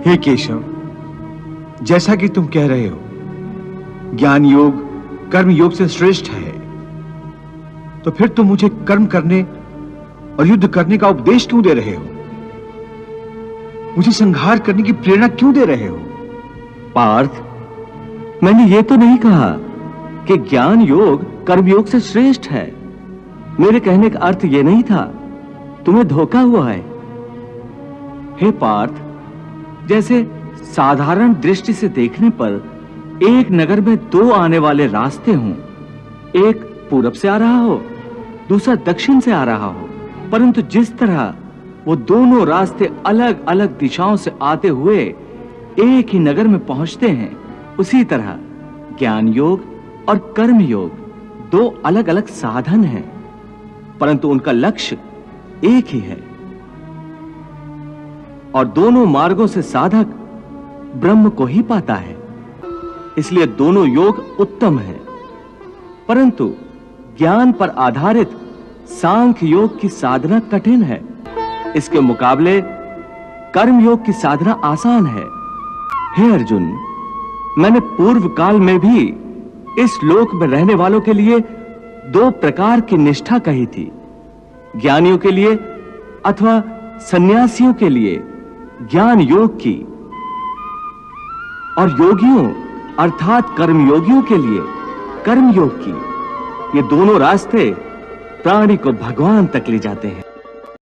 हे केशव, जैसा कि तुम कह रहे हो ज्ञान योग कर्म योग से श्रेष्ठ है, तो फिर तुम मुझे कर्म करने और युद्ध करने का उपदेश क्यों दे रहे हो? मुझे संहार करने की प्रेरणा क्यों दे रहे हो? पार्थ, मैंने ये तो नहीं कहा कि ज्ञान योग कर्म योग से श्रेष्ठ है। मेरे कहने का अर्थ यह नहीं था। तुम्हें धोखा हुआ है। हे पार्थ, जैसे साधारण दृष्टि से देखने पर एक नगर में दो आने वाले रास्ते हों, एक पूरब से आ रहा हो, दूसरा दक्षिण से आ रहा हो, परंतु जिस तरह वो दोनों रास्ते अलग अलग दिशाओं से आते हुए एक ही नगर में पहुंचते हैं, उसी तरह ज्ञान योग और कर्म योग दो अलग अलग साधन हैं, परंतु उनका लक्ष्य एक ही है। और दोनों मार्गों से साधक ब्रह्म को ही पाता है। इसलिए दोनों योग उत्तम है, परंतु ज्ञान पर आधारित सांख्य योग की साधना कठिन है। इसके मुकाबले कर्म योग की साधना आसान है। हे अर्जुन, मैंने पूर्व काल में भी इस लोक में रहने वालों के लिए दो प्रकार की निष्ठा कही थी, ज्ञानियों के लिए अथवा सन्यासियों के लिए ज्ञान योग की, और योगियों अर्थात कर्मयोगियों के लिए कर्म योग की। ये दोनों रास्ते प्राणी को भगवान तक ले जाते हैं।